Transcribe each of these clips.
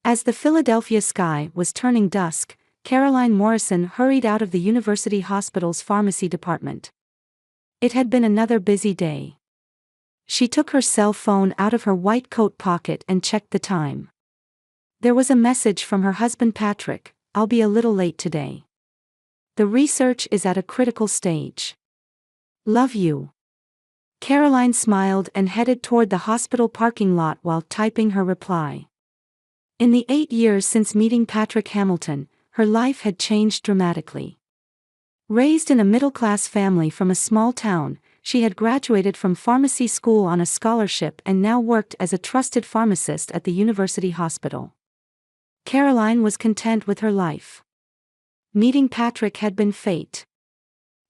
As the Philadelphia sky was turning dusk, Caroline Morrison hurried out of the University Hospital's pharmacy department. It had been another busy day. She took her cell phone out of her white coat pocket and checked the time. There was a message from her husband Patrick: "I'll be a little late today. The research is at a critical stage. Love you." Caroline smiled and headed toward the hospital parking lot while typing her reply. In the 8 years since meeting Patrick Hamilton, her life had changed dramatically. Raised in a middle-class family from a small town, she had graduated from pharmacy school on a scholarship and now worked as a trusted pharmacist at the university hospital. Caroline was content with her life. Meeting Patrick had been fate.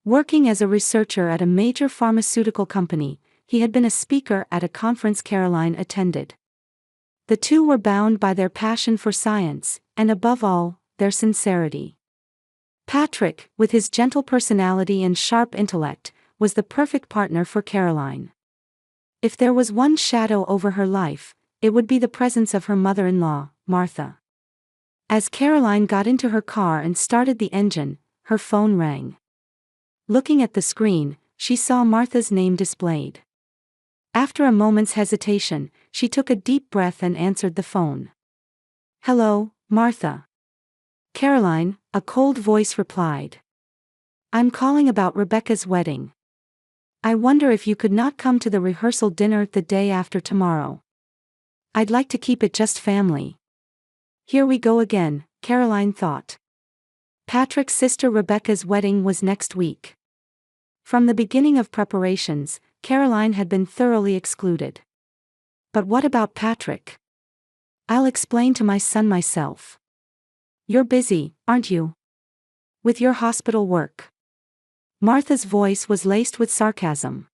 Working as a researcher at a major pharmaceutical company, he had been a speaker at a conference Caroline attended. The two were bound by their passion for science, and above all, their sincerity. Patrick, with his gentle personality and sharp intellect, was the perfect partner for Caroline. If there was one shadow over her life, it would be the presence of her mother-in-law, Martha. As Caroline got into her car and started the engine, her phone rang. Looking at the screen, she saw Martha's name displayed. After a moment's hesitation, she took a deep breath and answered the phone. "Hello, Martha." "Caroline," a cold voice replied. "I'm calling about Rebecca's wedding. I wonder if you could not come to the rehearsal dinner the day after tomorrow. I'd like to keep it just family." Here we go again, Caroline thought. Patrick's sister Rebecca's wedding was next week. From the beginning of preparations, Caroline had been thoroughly excluded. But what about Patrick? "I'll explain to my son myself." "You're busy, aren't you? With your hospital work?" Martha's voice was laced with sarcasm.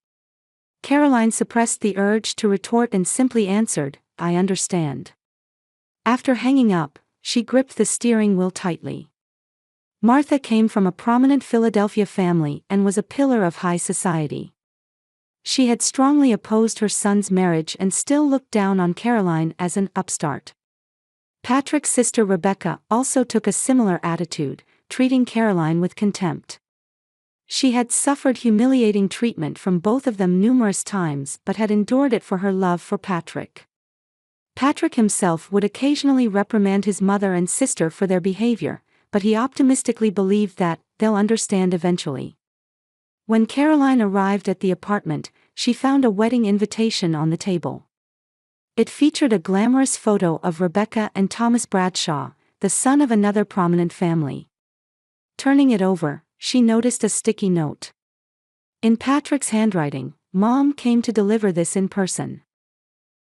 Caroline suppressed the urge to retort and simply answered, "I understand." After hanging up, she gripped the steering wheel tightly. Martha came from a prominent Philadelphia family and was a pillar of high society. She had strongly opposed her son's marriage and still looked down on Caroline as an upstart. Patrick's sister Rebecca also took a similar attitude, treating Caroline with contempt. She had suffered humiliating treatment from both of them numerous times but had endured it for her love for Patrick. Patrick himself would occasionally reprimand his mother and sister for their behavior, but he optimistically believed that they'll understand eventually. When Caroline arrived at the apartment, she found a wedding invitation on the table. It featured a glamorous photo of Rebecca and Thomas Bradshaw, the son of another prominent family. Turning it over, she noticed a sticky note. In Patrick's handwriting, "Mom came to deliver this in person.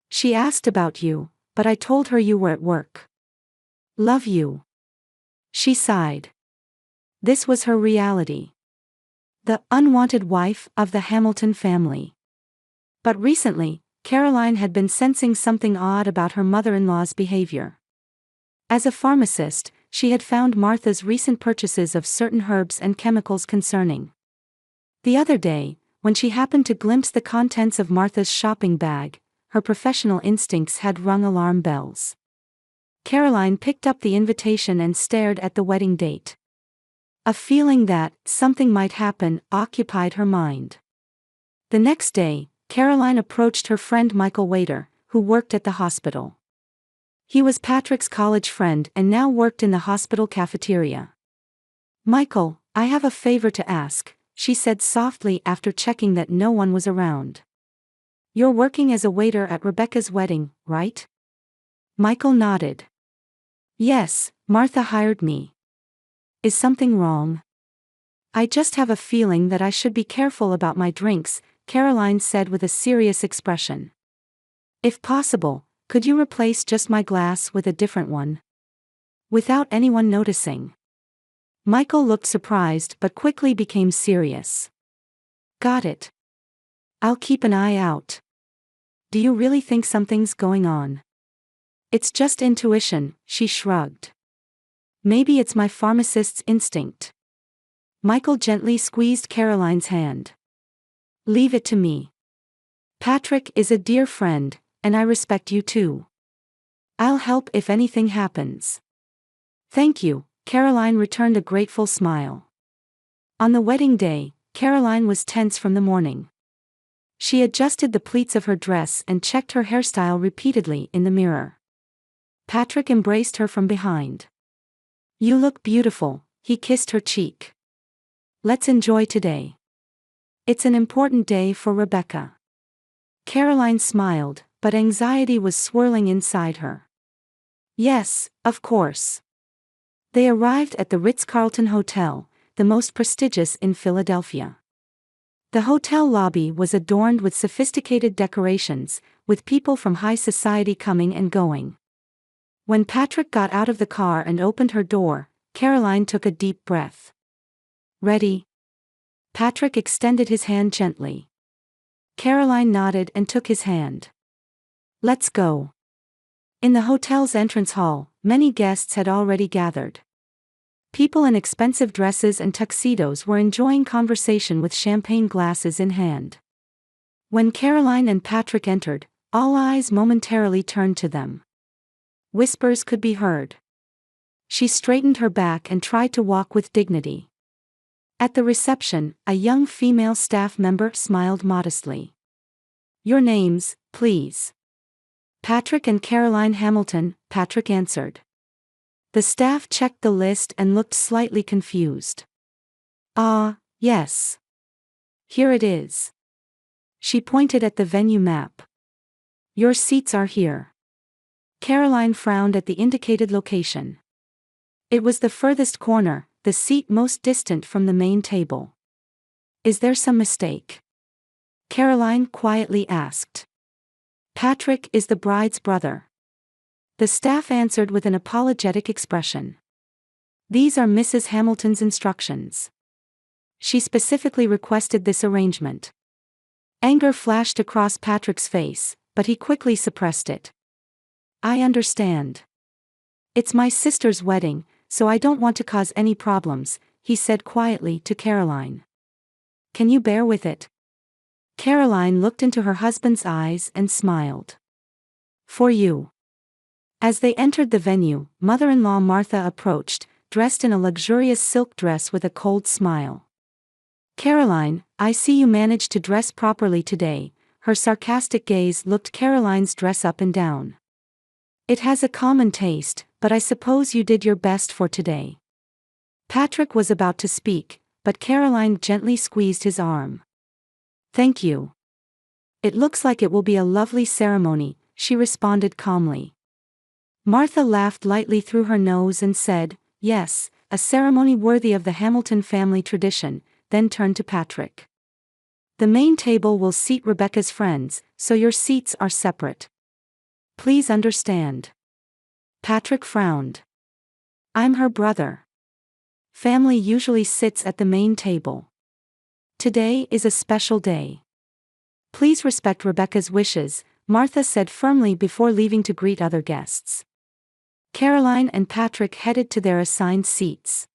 She asked about you, but I told her you were at work. Love you." She sighed. This was her reality. The unwanted wife of the Hamilton family. But recently, Caroline had been sensing something odd about her mother-in-law's behavior. As a pharmacist, she had found Martha's recent purchases of certain herbs and chemicals concerning. The other day, when she happened to glimpse the contents of Martha's shopping bag, her professional instincts had rung alarm bells. Caroline picked up the invitation and stared at the wedding date. A feeling that something might happen occupied her mind. The next day, Caroline approached her friend Michael Waiter, who worked at the hospital. He was Patrick's college friend and now worked in the hospital cafeteria. "Michael, I have a favor to ask," she said softly after checking that no one was around. "You're working as a waiter at Rebecca's wedding, right?" Michael nodded. "Yes, Martha hired me." "Is something wrong?" "I just have a feeling that I should be careful about my drinks," Caroline said with a serious expression. "If possible, could you replace just my glass with a different one? Without anyone noticing." Michael looked surprised but quickly became serious. "Got it. I'll keep an eye out." "Do you really think something's going on?" "It's just intuition," she shrugged. "Maybe it's my pharmacist's instinct." Michael gently squeezed Caroline's hand. "Leave it to me. Patrick is a dear friend, and I respect you too. I'll help if anything happens. Thank you, Caroline returned a grateful smile. On the wedding day, Caroline was tense from the morning. She adjusted the pleats of her dress and checked her hairstyle repeatedly in the mirror. Patrick embraced her from behind. You look beautiful, he kissed her cheek. Let's enjoy today. It's an important day for Rebecca. Caroline smiled, but anxiety was swirling inside her. Yes, of course. They arrived at the Ritz-Carlton Hotel, the most prestigious in Philadelphia. The hotel lobby was adorned with sophisticated decorations, with people from high society coming and going. When Patrick got out of the car and opened her door, Caroline took a deep breath. Ready? Patrick extended his hand gently. Caroline nodded and took his hand. Let's go. In the hotel's entrance hall, many guests had already gathered. People in expensive dresses and tuxedos were enjoying conversation with champagne glasses in hand. When Caroline and Patrick entered, all eyes momentarily turned to them. Whispers could be heard. She straightened her back and tried to walk with dignity. At the reception, a young female staff member smiled modestly. Your names, please. Patrick and Caroline Hamilton, Patrick answered. The staff checked the list and looked slightly confused. Yes. Here it is. She pointed at the venue map. Your seats are here. Caroline frowned at the indicated location. It was the furthest corner, the seat most distant from the main table. Is there some mistake? Caroline quietly asked. Patrick is the bride's brother. The staff answered with an apologetic expression. These are Mrs. Hamilton's instructions. She specifically requested this arrangement. Anger flashed across Patrick's face, but he quickly suppressed it. I understand. It's my sister's wedding, so I don't want to cause any problems, he said quietly to Caroline. Can you bear with it? Caroline looked into her husband's eyes and smiled. For you. As they entered the venue, mother-in-law Martha approached, dressed in a luxurious silk dress with a cold smile. Caroline, I see you managed to dress properly today. Her sarcastic gaze looked Caroline's dress up and down. It has a common taste, but I suppose you did your best for today. Patrick was about to speak, but Caroline gently squeezed his arm. Thank you. It looks like it will be a lovely ceremony, she responded calmly. Martha laughed lightly through her nose and said, yes, a ceremony worthy of the Hamilton family tradition, then turned to Patrick. The main table will seat Rebecca's friends, so your seats are separate. Please understand. Patrick frowned. I'm her brother. Family usually sits at the main table. Today is a special day. Please respect Rebecca's wishes, Martha said firmly before leaving to greet other guests. Caroline and Patrick headed to their assigned seats.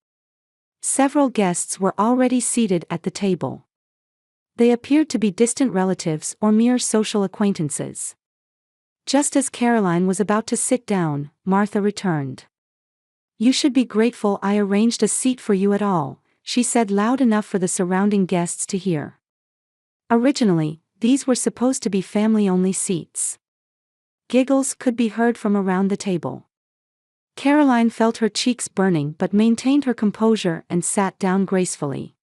Several guests were already seated at the table. They appeared to be distant relatives or mere social acquaintances. Just as Caroline was about to sit down, Martha returned. You should be grateful I arranged a seat for you at all, she said loud enough for the surrounding guests to hear. Originally, these were supposed to be family-only seats. Giggles could be heard from around the table. Caroline felt her cheeks burning but maintained her composure and sat down gracefully.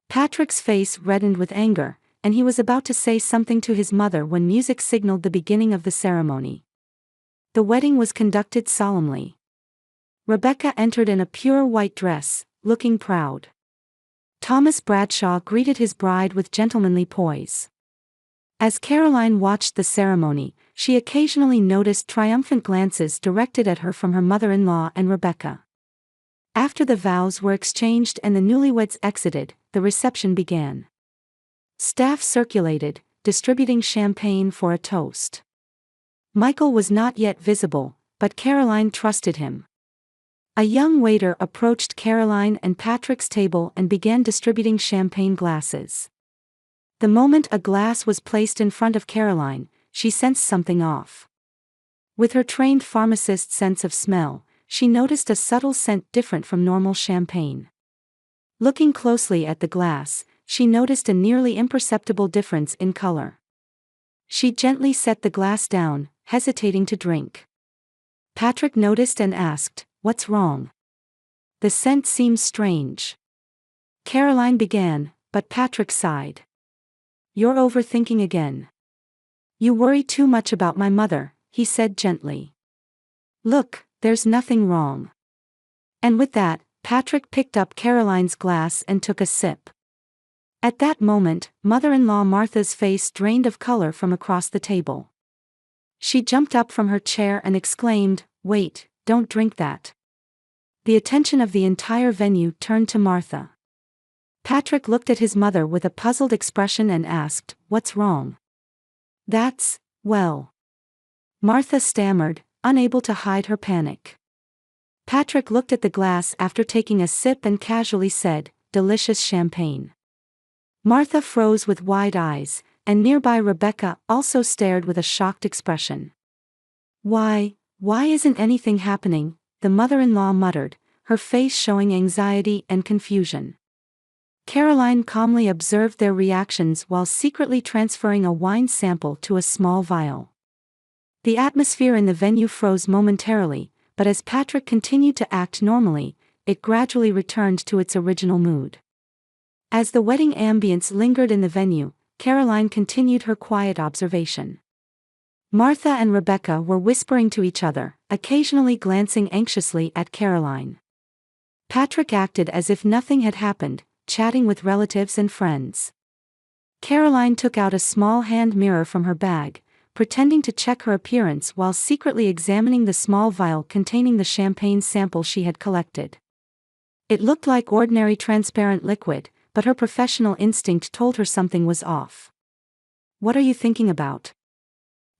Patrick's face reddened with anger, and he was about to say something to his mother when music signaled the beginning of the ceremony. The wedding was conducted solemnly. Rebecca entered in a pure white dress, looking proud. Thomas Bradshaw greeted his bride with gentlemanly poise. As Caroline watched the ceremony, she occasionally noticed triumphant glances directed at her from her mother-in-law and Rebecca. After the vows were exchanged and the newlyweds exited, the reception began. Staff circulated, distributing champagne for a toast. Michael was not yet visible, but Caroline trusted him. A young waiter approached Caroline and Patrick's table and began distributing champagne glasses. The moment a glass was placed in front of Caroline, she sensed something off. With her trained pharmacist's sense of smell, she noticed a subtle scent different from normal champagne. Looking closely at the glass, she noticed a nearly imperceptible difference in color. She gently set the glass down, hesitating to drink. Patrick noticed and asked, "What's wrong?" "The scent seems strange." Caroline began, but Patrick sighed. "You're overthinking again. You worry too much about my mother," he said gently. "Look, there's nothing wrong." And with that, Patrick picked up Caroline's glass and took a sip. At that moment, mother-in-law Martha's face drained of color from across the table. She jumped up from her chair and exclaimed, "Wait, don't drink that." The attention of the entire venue turned to Martha. Patrick looked at his mother with a puzzled expression and asked, "What's wrong?" Well. Martha stammered, unable to hide her panic. Patrick looked at the glass after taking a sip and casually said, "Delicious champagne." Martha froze with wide eyes, and nearby Rebecca also stared with a shocked expression. Why isn't anything happening?" the mother-in-law muttered, her face showing anxiety and confusion. Caroline calmly observed their reactions while secretly transferring a wine sample to a small vial. The atmosphere in the venue froze momentarily, but as Patrick continued to act normally, it gradually returned to its original mood. As the wedding ambience lingered in the venue, Caroline continued her quiet observation. Martha and Rebecca were whispering to each other, occasionally glancing anxiously at Caroline. Patrick acted as if nothing had happened, chatting with relatives and friends. Caroline took out a small hand mirror from her bag, pretending to check her appearance while secretly examining the small vial containing the champagne sample she had collected. It looked like ordinary transparent liquid, but her professional instinct told her something was off. "What are you thinking about?"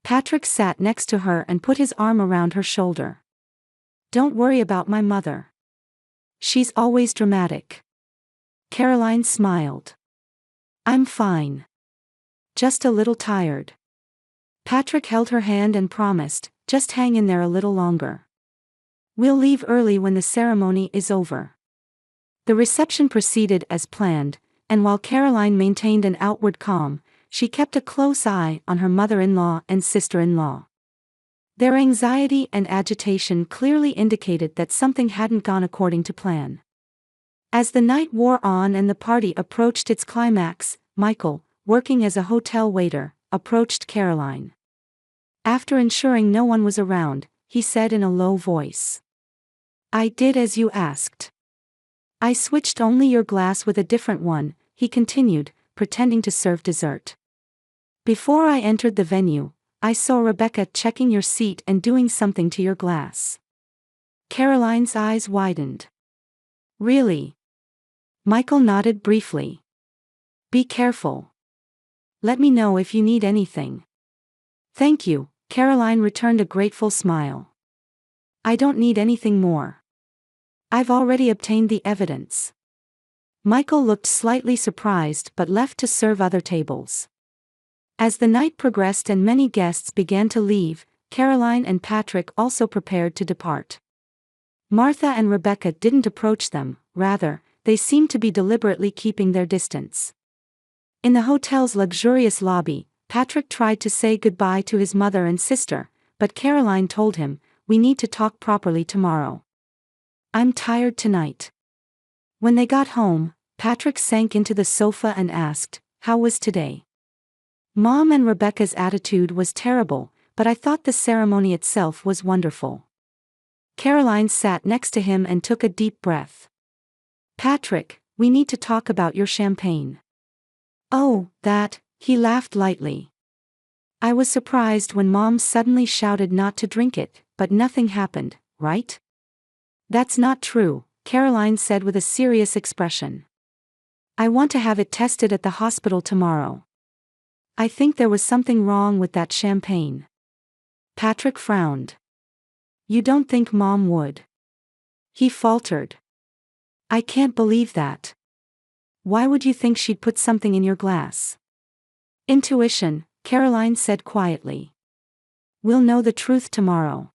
Patrick sat next to her and put his arm around her shoulder. "Don't worry about my mother. She's always dramatic." Caroline smiled. "I'm fine. Just a little tired." Patrick held her hand and promised, "Just hang in there a little longer. We'll leave early when the ceremony is over." The reception proceeded as planned, and while Caroline maintained an outward calm, she kept a close eye on her mother-in-law and sister-in-law. Their anxiety and agitation clearly indicated that something hadn't gone according to plan. As the night wore on and the party approached its climax, Michael, working as a hotel waiter, approached Caroline. After ensuring no one was around, he said in a low voice, "I did as you asked. I switched only your glass with a different one," he continued, pretending to serve dessert. "Before I entered the venue, I saw Rebecca checking your seat and doing something to your glass." Caroline's eyes widened. "Really?" Michael nodded briefly. "Be careful. Let me know if you need anything." "Thank you," Caroline returned a grateful smile. "I don't need anything more. I've already obtained the evidence." Michael looked slightly surprised but left to serve other tables. As the night progressed and many guests began to leave, Caroline and Patrick also prepared to depart. Martha and Rebecca didn't approach them, rather, they seemed to be deliberately keeping their distance. In the hotel's luxurious lobby, Patrick tried to say goodbye to his mother and sister, but Caroline told him, "We need to talk properly tomorrow. I'm tired tonight." When they got home, Patrick sank into the sofa and asked, "How was today?" "Mom and Rebecca's attitude was terrible, but I thought the ceremony itself was wonderful." Caroline sat next to him and took a deep breath. "Patrick, we need to talk about your champagne." "Oh, that," he laughed lightly. "I was surprised when Mom suddenly shouted not to drink it, but nothing happened, right?" "That's not true," Caroline said with a serious expression. "I want to have it tested at the hospital tomorrow. I think there was something wrong with that champagne." Patrick frowned. "You don't think Mom would?" He faltered. "I can't believe that. Why would you think she'd put something in your glass?" "Intuition," Caroline said quietly. We'll know the truth tomorrow.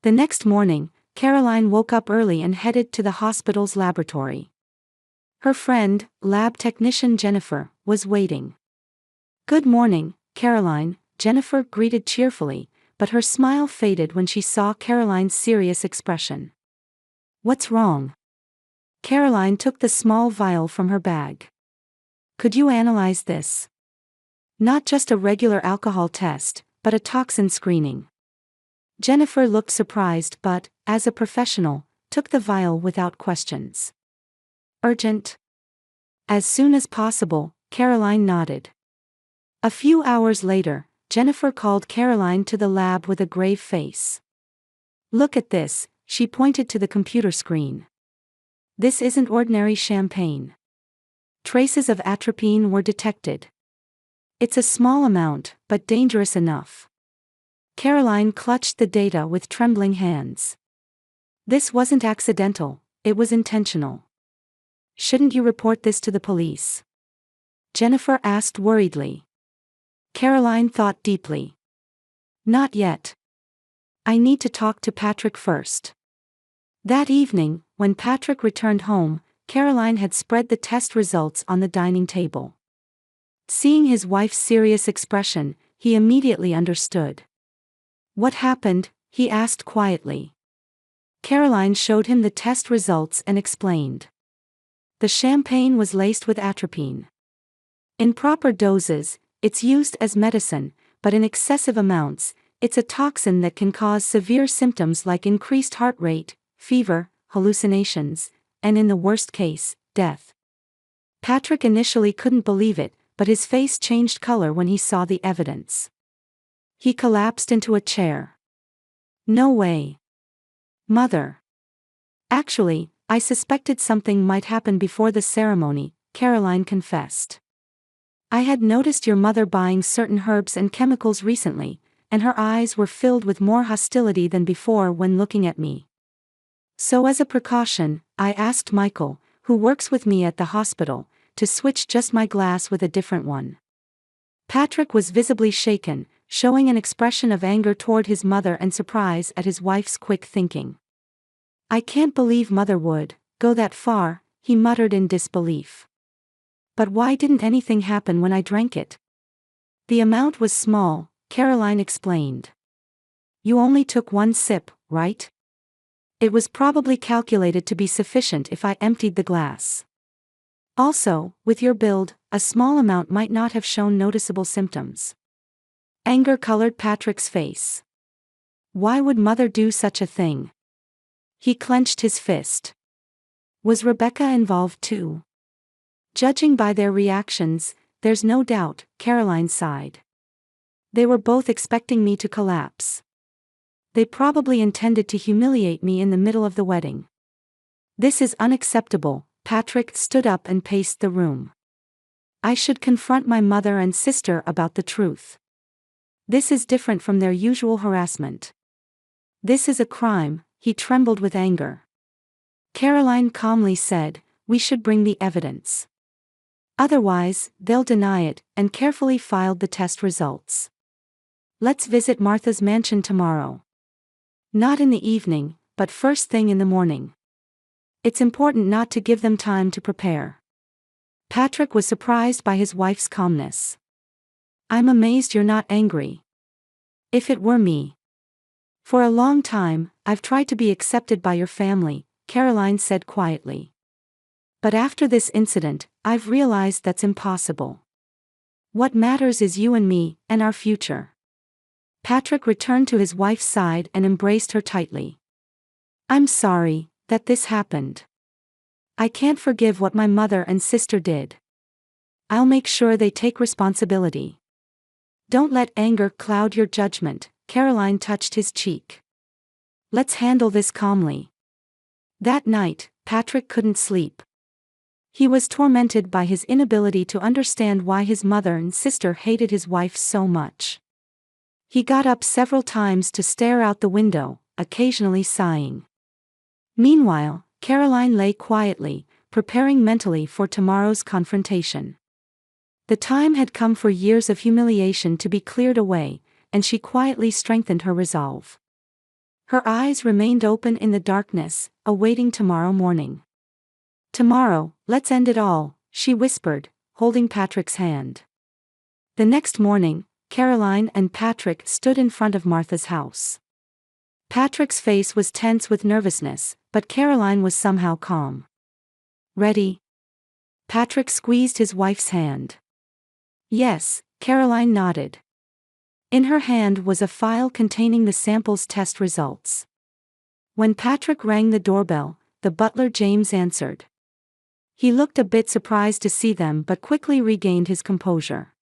The next morning, Caroline woke up early and headed to the hospital's laboratory. Her friend, lab technician Jennifer, was waiting. "Good morning, Caroline," Jennifer greeted cheerfully, but her smile faded when she saw Caroline's serious expression. "What's wrong?" Caroline took the small vial from her bag. "Could you analyze this? Not just a regular alcohol test, but a toxin screening." Jennifer looked surprised but, as a professional, took the vial without questions. "Urgent?" "As soon as possible," Caroline nodded. A few hours later, Jennifer called Caroline to the lab with a grave face. "Look at this," she pointed to the computer screen. "This isn't ordinary champagne. Traces of atropine were detected. It's a small amount, but dangerous enough." Caroline clutched the data with trembling hands. "This wasn't accidental, it was intentional." "Shouldn't you report this to the police?" Jennifer asked worriedly. Caroline thought deeply. "Not yet. I need to talk to Patrick first." That evening, when Patrick returned home, Caroline had spread the test results on the dining table. Seeing his wife's serious expression, he immediately understood. "What happened?" he asked quietly. Caroline showed him the test results and explained. The champagne was laced with atropine. In proper doses, it's used as medicine, but in excessive amounts, it's a toxin that can cause severe symptoms like increased heart rate, fever, hallucinations, and in the worst case, death. Patrick initially couldn't believe it, but his face changed color when he saw the evidence. He collapsed into a chair. "No way. Mother." "Actually, I suspected something might happen before the ceremony," Caroline confessed. "I had noticed your mother buying certain herbs and chemicals recently, and her eyes were filled with more hostility than before when looking at me. So as a precaution, I asked Michael, who works with me at the hospital, to switch just my glass with a different one." Patrick was visibly shaken, showing an expression of anger toward his mother and surprise at his wife's quick thinking. "I can't believe Mother would go that far," he muttered in disbelief. "But why didn't anything happen when I drank it?" "The amount was small," Caroline explained. "You only took one sip, right? It was probably calculated to be sufficient if I emptied the glass. Also, with your build, a small amount might not have shown noticeable symptoms." Anger colored Patrick's face. Why would Mother do such a thing? He clenched his fist. Was Rebecca involved too? "Judging by their reactions, there's no doubt," Caroline sighed. "They were both expecting me to collapse. They probably intended to humiliate me in the middle of the wedding." "This is unacceptable." Patrick stood up and paced the room. "I should confront my mother and sister about the truth. This is different from their usual harassment. This is a crime." He trembled with anger. Caroline calmly said, "We should bring the evidence. Otherwise, they'll deny it," and carefully filed the test results. "Let's visit Martha's mansion tomorrow. Not in the evening, but first thing in the morning. It's important not to give them time to prepare." Patrick was surprised by his wife's calmness. "I'm amazed you're not angry. If it were me. For a long time, I've tried to be accepted by your family," Caroline said quietly. "But after this incident, I've realized that's impossible. What matters is you and me, and our future." Patrick returned to his wife's side and embraced her tightly. "I'm sorry that this happened. I can't forgive what my mother and sister did. I'll make sure they take responsibility." "Don't let anger cloud your judgment," Caroline touched his cheek. "Let's handle this calmly." That night, Patrick couldn't sleep. He was tormented by his inability to understand why his mother and sister hated his wife so much. He got up several times to stare out the window, occasionally sighing. Meanwhile, Caroline lay quietly, preparing mentally for tomorrow's confrontation. The time had come for years of humiliation to be cleared away, and she quietly strengthened her resolve. Her eyes remained open in the darkness, awaiting tomorrow morning. "Tomorrow, let's end it all," she whispered, holding Patrick's hand. The next morning, Caroline and Patrick stood in front of Martha's house. Patrick's face was tense with nervousness, but Caroline was somehow calm. "Ready?" Patrick squeezed his wife's hand. "Yes," Caroline nodded. In her hand was a file containing the sample's test results. When Patrick rang the doorbell, the butler James answered. He looked a bit surprised to see them but quickly regained his composure.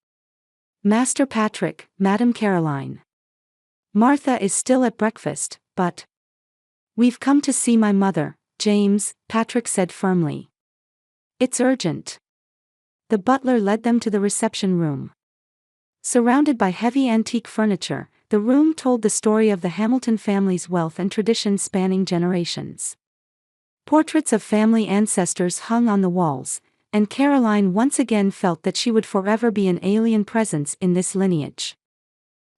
"Master Patrick, Madam Caroline. Martha is still at breakfast, but—" "We've come to see my mother, James," Patrick said firmly. "It's urgent." The butler led them to the reception room. Surrounded by heavy antique furniture, the room told the story of the Hamilton family's wealth and tradition spanning generations. Portraits of family ancestors hung on the walls, and Caroline once again felt that she would forever be an alien presence in this lineage.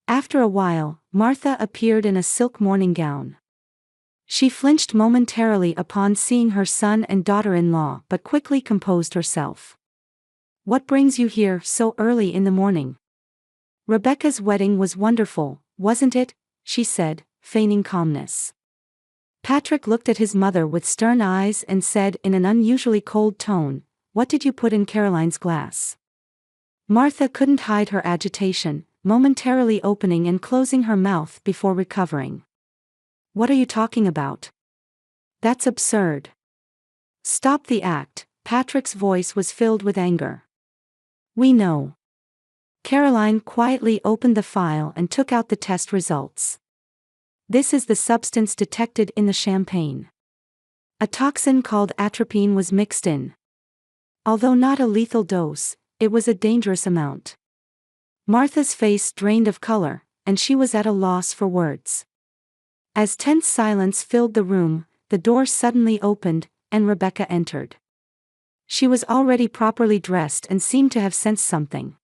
After a while, Martha appeared in a silk morning gown. She flinched momentarily upon seeing her son and daughter-in-law but quickly composed herself. "What brings you here so early in the morning?" "Rebecca's wedding was wonderful, wasn't it?" she said, feigning calmness. Patrick looked at his mother with stern eyes and said in an unusually cold tone, "What did you put in Caroline's glass?" Martha couldn't hide her agitation, momentarily opening and closing her mouth before recovering. "What are you talking about? That's absurd." "Stop the act," Patrick's voice was filled with anger. "We know." Caroline quietly opened the file and took out the test results. "This is the substance detected in the champagne. A toxin called atropine was mixed in. Although not a lethal dose, it was a dangerous amount." Martha's face drained of color, and she was at a loss for words. As tense silence filled the room, the door suddenly opened, and Rebecca entered. She was already properly dressed and seemed to have sensed something.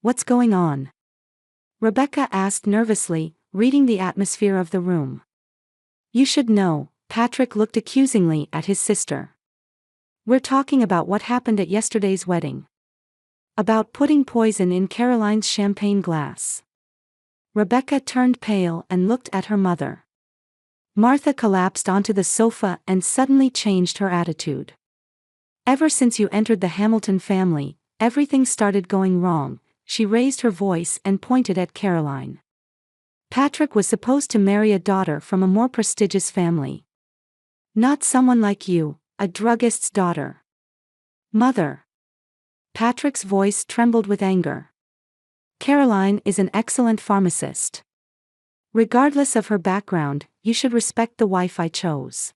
"What's going on?" Rebecca asked nervously, reading the atmosphere of the room. "You should know," Patrick looked accusingly at his sister. "We're talking about what happened at yesterday's wedding. About putting poison in Caroline's champagne glass." Rebecca turned pale and looked at her mother. Martha collapsed onto the sofa and suddenly changed her attitude. "Ever since you entered the Hamilton family, everything started going wrong." She raised her voice and pointed at Caroline. "Patrick was supposed to marry a daughter from a more prestigious family. Not someone like you, a druggist's daughter." "Mother." Patrick's voice trembled with anger. "Caroline is an excellent pharmacist. Regardless of her background, you should respect the wife I chose."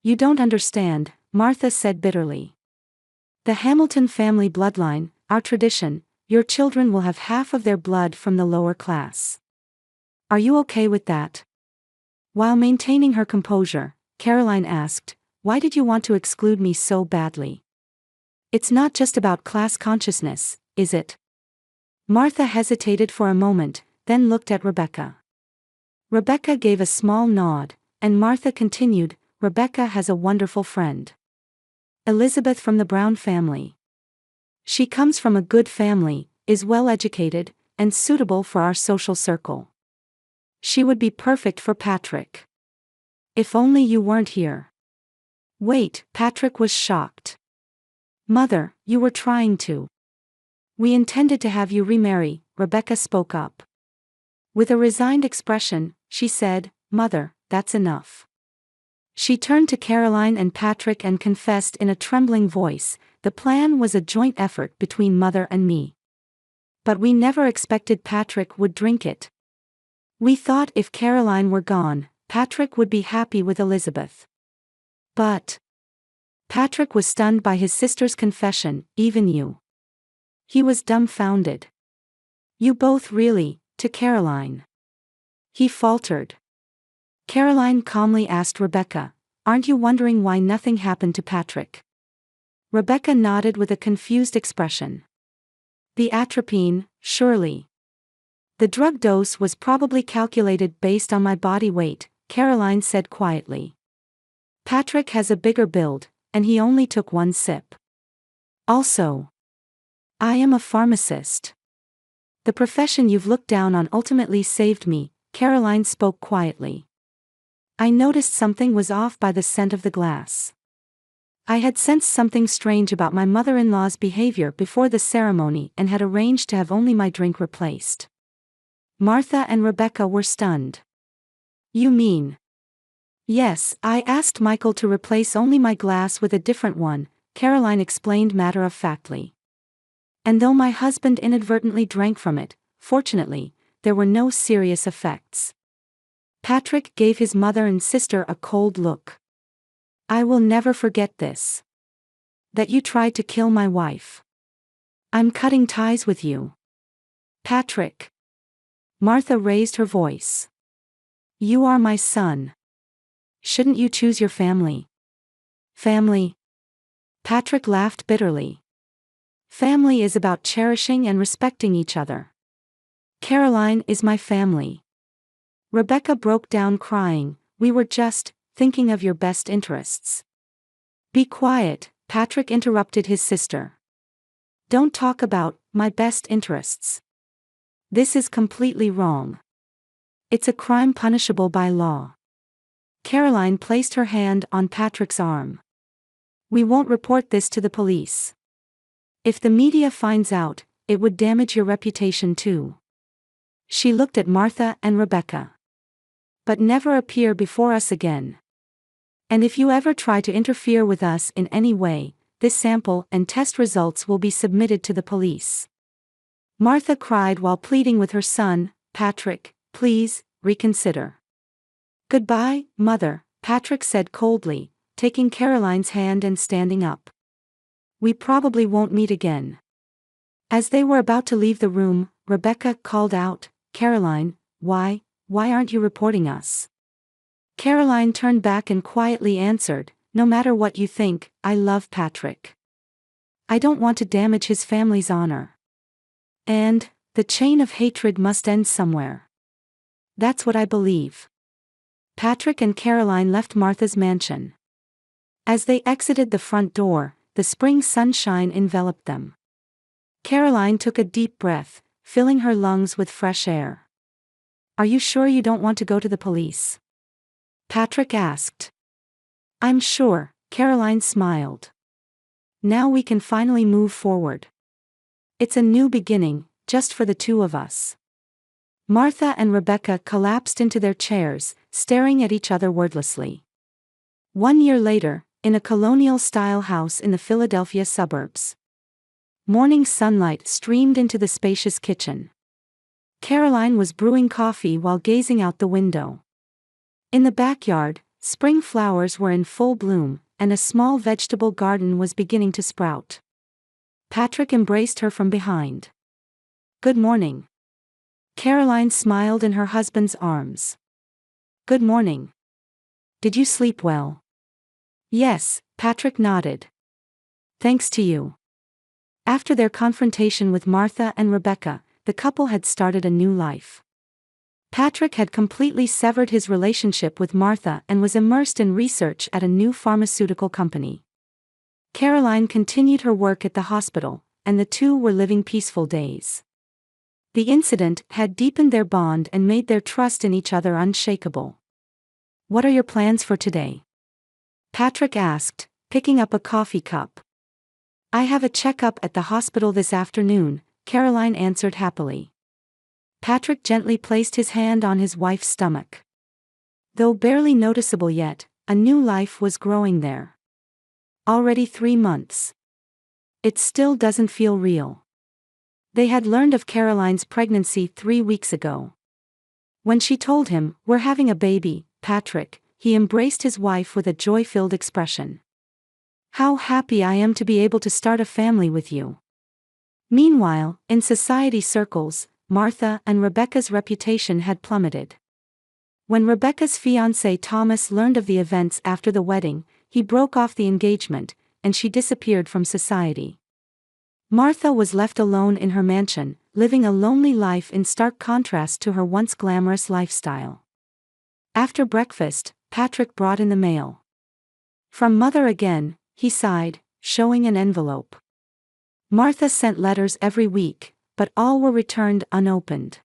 "You don't understand," Martha said bitterly. "The Hamilton family bloodline, our tradition, your children will have half of their blood from the lower class. Are you okay with that?" While maintaining her composure, Caroline asked, "Why did you want to exclude me so badly? It's not just about class consciousness, is it?" Martha hesitated for a moment, then looked at Rebecca. Rebecca gave a small nod, and Martha continued, "Rebecca has a wonderful friend. Elizabeth from the Brown family. She comes from a good family, is well educated, and suitable for our social circle. She would be perfect for Patrick. If only you weren't here." "Wait," Patrick was shocked. "Mother, you were trying to." "We intended to have you remarry," Rebecca spoke up. With a resigned expression, she said, "Mother, that's enough." She turned to Caroline and Patrick and confessed in a trembling voice, "The plan was a joint effort between Mother and me. But we never expected Patrick would drink it. We thought if Caroline were gone, Patrick would be happy with Elizabeth. But—" Patrick was stunned by his sister's confession, "Even you." He was dumbfounded. "You both really, to Caroline?" he faltered. Caroline calmly asked Rebecca, "Aren't you wondering why nothing happened to Patrick?" Rebecca nodded with a confused expression. "The atropine, surely." The drug dose was probably calculated based on my body weight, Caroline said quietly. Patrick has a bigger build, and he only took one sip. Also, I am a pharmacist. The profession you've looked down on ultimately saved me, Caroline spoke quietly. I noticed something was off by the scent of the glass. I had sensed something strange about my mother-in-law's behavior before the ceremony and had arranged to have only my drink replaced. Martha and Rebecca were stunned. You mean? Yes, I asked Michael to replace only my glass with a different one, Caroline explained matter-of-factly. And though my husband inadvertently drank from it, fortunately, there were no serious effects. Patrick gave his mother and sister a cold look. I will never forget this. That you tried to kill my wife. I'm cutting ties with you. Patrick. Martha raised her voice. You are my son. Shouldn't you choose your family? Family? Patrick laughed bitterly. Family is about cherishing and respecting each other. Caroline is my family. Rebecca broke down crying. We were just thinking of your best interests. Be quiet, Patrick interrupted his sister. Don't talk about my best interests. This is completely wrong. It's a crime punishable by law. Caroline placed her hand on Patrick's arm. We won't report this to the police. If the media finds out, it would damage your reputation too. She looked at Martha and Rebecca. But never appear before us again. And if you ever try to interfere with us in any way, this sample and test results will be submitted to the police. Martha cried while pleading with her son, Patrick, please, reconsider. Goodbye, Mother, Patrick said coldly, taking Caroline's hand and standing up. We probably won't meet again. As they were about to leave the room, Rebecca called out, Caroline, why aren't you reporting us? Caroline turned back and quietly answered, no matter what you think, I love Patrick. I don't want to damage his family's honor. And the chain of hatred must end somewhere. That's what I believe. Patrick and Caroline left Martha's mansion. As they exited the front door, the spring sunshine enveloped them. Caroline took a deep breath, filling her lungs with fresh air. Are you sure you don't want to go to the police? Patrick asked. I'm sure, Caroline smiled. Now we can finally move forward. It's a new beginning, just for the two of us. Martha and Rebecca collapsed into their chairs, staring at each other wordlessly. 1 year later, in a colonial-style house in the Philadelphia suburbs. Morning sunlight streamed into the spacious kitchen. Caroline was brewing coffee while gazing out the window. In the backyard, spring flowers were in full bloom, and a small vegetable garden was beginning to sprout. Patrick embraced her from behind. Good morning. Caroline smiled in her husband's arms. Good morning. Did you sleep well? Yes, Patrick nodded. Thanks to you. After their confrontation with Martha and Rebecca, the couple had started a new life. Patrick had completely severed his relationship with Martha and was immersed in research at a new pharmaceutical company. Caroline continued her work at the hospital, and the two were living peaceful days. The incident had deepened their bond and made their trust in each other unshakable. What are your plans for today? Patrick asked, picking up a coffee cup. I have a checkup at the hospital this afternoon, Caroline answered happily. Patrick gently placed his hand on his wife's stomach. Though barely noticeable yet, a new life was growing there. Already 3 months. It still doesn't feel real. They had learned of Caroline's pregnancy 3 weeks ago. When she told him, we're having a baby, Patrick, he embraced his wife with a joy-filled expression. How happy I am to be able to start a family with you. Meanwhile, in society circles, Martha and Rebecca's reputation had plummeted. When Rebecca's fiancé Thomas learned of the events after the wedding, he broke off the engagement, and she disappeared from society. Martha was left alone in her mansion, living a lonely life in stark contrast to her once glamorous lifestyle. After breakfast, Patrick brought in the mail. "From Mother again," he sighed, showing an envelope. Martha sent letters every week, but all were returned unopened.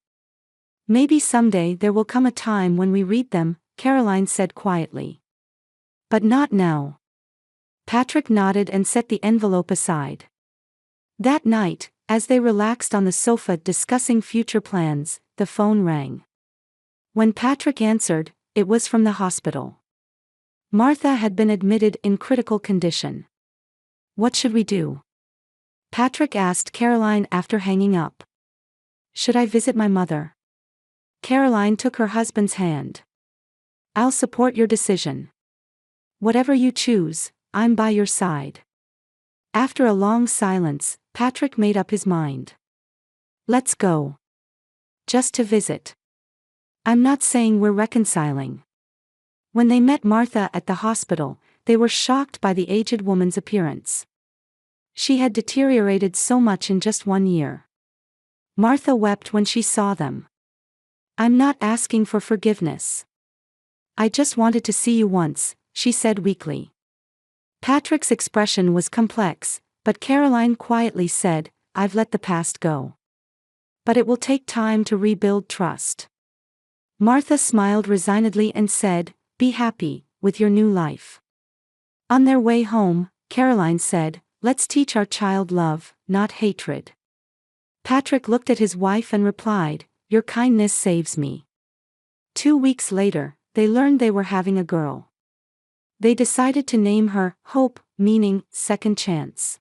"Maybe someday there will come a time when we read them," Caroline said quietly. "But not now." Patrick nodded and set the envelope aside. That night, as they relaxed on the sofa discussing future plans, the phone rang. When Patrick answered, it was from the hospital. Martha had been admitted in critical condition. "What should we do?" Patrick asked Caroline after hanging up. "Should I visit my mother?" Caroline took her husband's hand. "I'll support your decision. Whatever you choose, I'm by your side." After a long silence, Patrick made up his mind. "Let's go. Just to visit. I'm not saying we're reconciling." When they met Martha at the hospital, they were shocked by the aged woman's appearance. She had deteriorated so much in just 1 year. Martha wept when she saw them. "I'm not asking for forgiveness. I just wanted to see you once," she said weakly. Patrick's expression was complex, but Caroline quietly said, "I've let the past go. But it will take time to rebuild trust." Martha smiled resignedly and said, "Be happy with your new life." On their way home, Caroline said, "Let's teach our child love, not hatred." Patrick looked at his wife and replied, "Your kindness saves me." 2 weeks later, they learned they were having a girl. They decided to name her Hope, meaning second chance.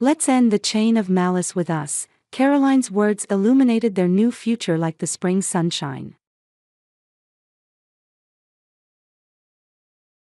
"Let's end the chain of malice with us." Caroline's words illuminated their new future like the spring sunshine.